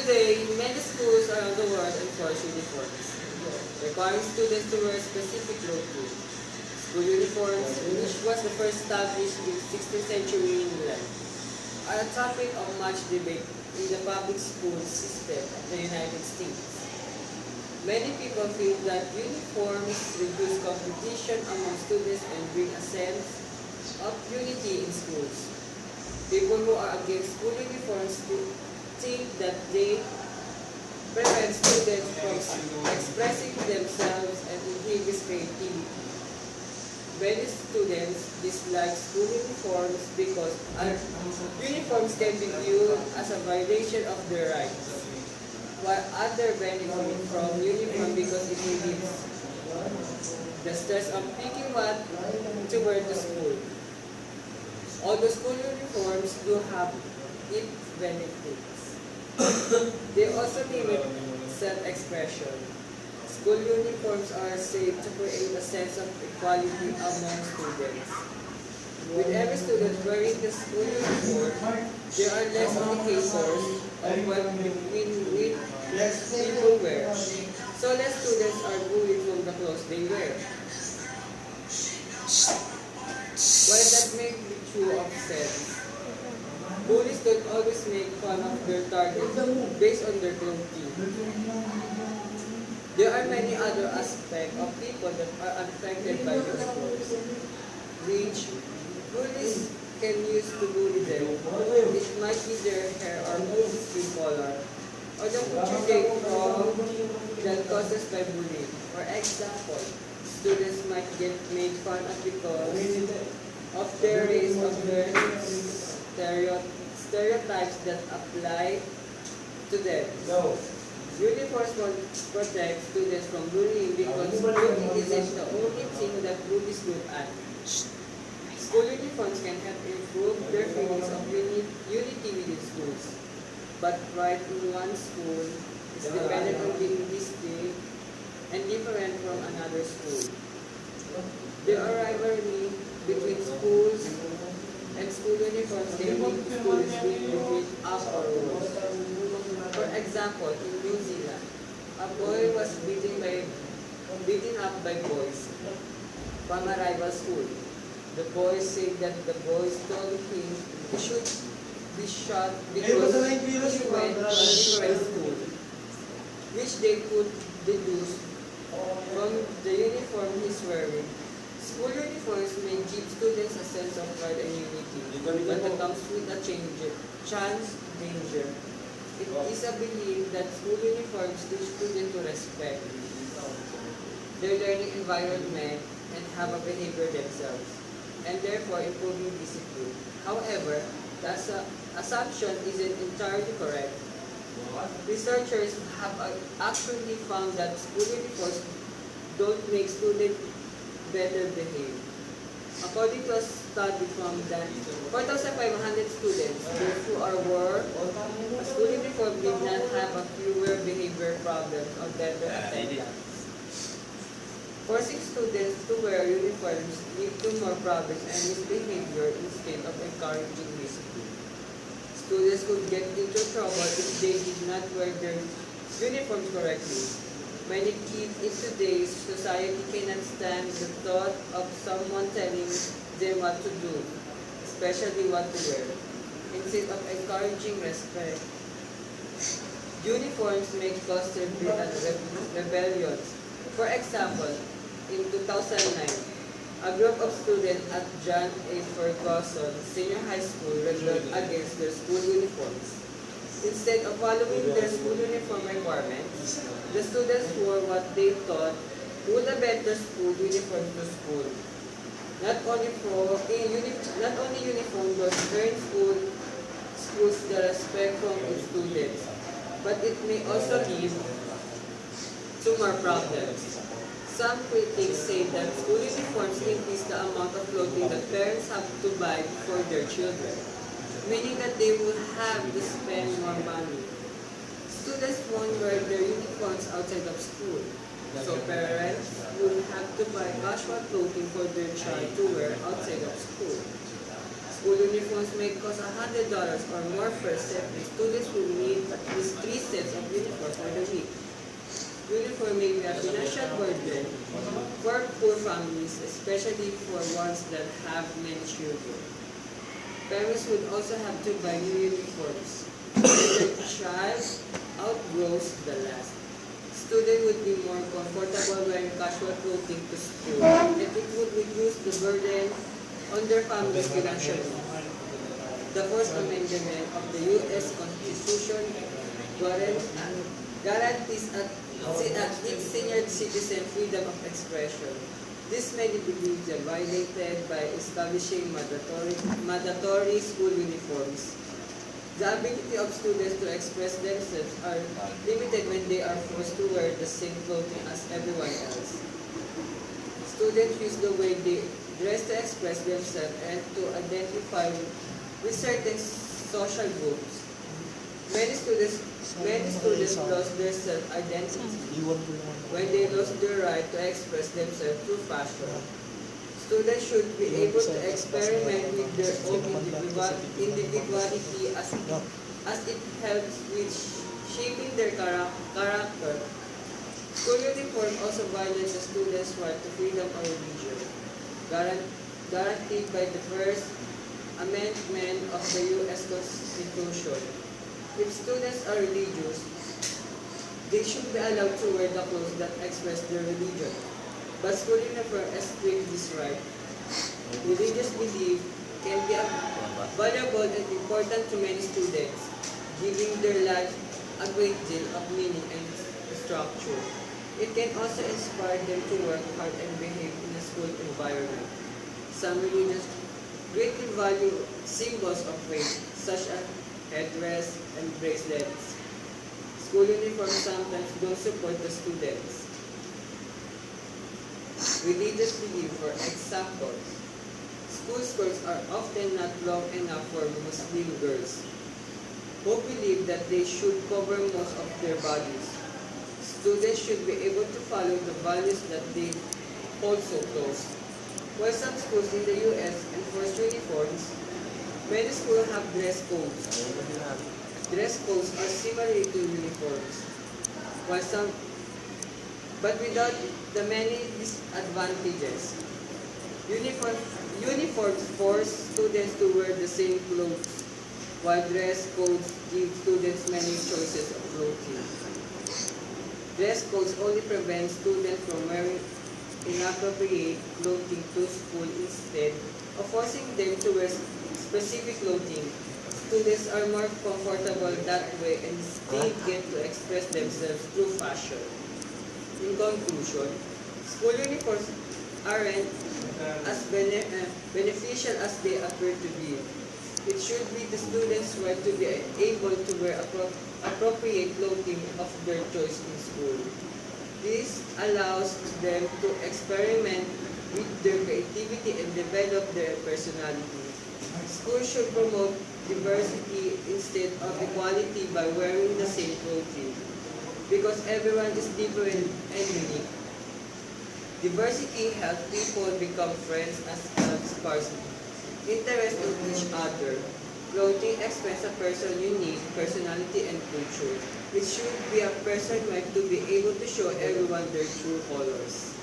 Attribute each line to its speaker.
Speaker 1: Today, many schools around the world enforce uniforms, requiring students to wear specific clothing. School uniforms, which was the first established in 16th century England, are a topic of much debate in the public school system of the United States. Many people feel that uniforms reduce competition among students and bring a sense of unity in schools. People who are against school uniforms think that they prevent students from expressing themselves and inhibits creativity. Many students dislike school uniforms because uniforms can be viewed as a violation of their rights, while others benefit from uniform because it relieves the stress of picking what to wear to school. Although school uniforms do have its benefits, they also limit self-expression. School uniforms are said to create a sense of equality among students. With every student wearing the school uniform, there are less indicators of what people wear. So less students are bullied from the clothes they wear. While that may be true of sense, bullies don't always make fun of their targets based on their clothing. There are many other aspects of people that are unaffected by uniforms, which bullies can use to bully them. It might be their hair or skin color, or the picture they draw that causes by bullying. For example, students might get made fun of because of their race, of their stereotypes that apply to them. Uniforms will protect students from bullying because bullying isn't the only thing that bullies look at. School uniforms can help improve their feelings of unity within schools. But pride in one school is dependent on being distinct and different from another school. There are rivalry between schools, and school uniforms can lead to schools being beat up or worse. For example, in New Zealand, a boy was beaten up by boys from a rival school. The boy said that the boys told him he should be shot because he went to a different school, which they could deduce from the uniform he's wearing. School uniforms may give students a sense of pride and unity, but it comes with a danger. It is a belief that school uniforms teach students to respect their learning environment and have a behavior themselves, and therefore improving discipline. However, the assumption isn't entirely correct. Researchers have actually found that school uniforms don't make students better behave. According to a study from the 4,500 students who wore a school uniform did not have a fewer behavior problems or better attendance. Forcing students to wear uniforms lead to more problems and misbehavior instead of encouraging discipline. Students could get into trouble if they did not wear their uniforms correctly. Many kids in today's society cannot stand the thought of someone telling them what to do, especially what to wear. Instead of encouraging respect, uniforms may cause rebellions. For example, in 2009, a group of students at John A. Ferguson Senior High School rebelled against their school uniforms. Instead of following their school uniform requirements, the students wore what they thought would a better school uniform to school. Not only uniform does earn schools the respect from its students, but it may also lead to more problems. Some critics say that school uniforms increase the amount of clothing that parents have to buy for their children, meaning that they will have to spend more money. Students won't wear their uniforms outside of school, so parents will have to buy casual clothing for their child to wear outside of school. School uniforms may cost $100 or more per set. Students will need at least 3 sets of uniform for the week. Uniform may be a financial burden for poor families, especially for ones that have many children. Parents would also have to buy new uniforms when their child outgrows the last. Students would be more comfortable wearing casual clothing to school, and it would reduce the burden on their families financially. The First Amendment of the U.S. Constitution guarantees at its senior citizen freedom of expression. This may be violated by establishing mandatory school uniforms. The ability of students to express themselves are limited when they are forced to wear the same clothing as everyone else. Students use the way they dress to express themselves and to identify with certain social groups. Many students lost their self-identity when they lost their right to express themselves through fashion. Students should be able to experiment with their own individuality as it helps with shaping their character. School uniform also violates the students' right to freedom of religion, guaranteed by the First Amendment of the U.S. Constitution. If students are religious, they should be allowed to wear the clothes that express their religion. But school uniform restricts this right. Religious belief can be valuable and important to many students, giving their life a great deal of meaning and structure. It can also inspire them to work hard and behave in a school environment. Some religions greatly value symbols of faith, such as headdress and bracelets. School uniforms sometimes don't support the students. Religious belief, for example, school skirts are often not long enough for Muslim girls, who believe that they should cover most of their bodies. Students should be able to follow the values that they hold so close. While some schools in the U.S. enforce uniforms, many schools have dress codes. Dress codes are similar to uniforms, but without the many disadvantages. Uniforms force students to wear the same clothes, while dress codes give students many choices of clothing. Dress codes only prevent students from wearing inappropriate clothing to school instead of forcing them to wear specific clothing. Students are more comfortable that way and still get to express themselves through fashion. In conclusion, school uniforms aren't as beneficial as they appear to be. It should be the students' right to be able to wear appropriate clothing of their choice in school. This allows them to experiment with their creativity and develop their personality. Schools should promote diversity instead of equality by wearing the same clothing, because everyone is different and unique. Diversity helps people become friends as well as scarcity. Interest in each other. Clothing expresses a person's unique personality and culture. It should be a person's right to be able to show everyone their true colors.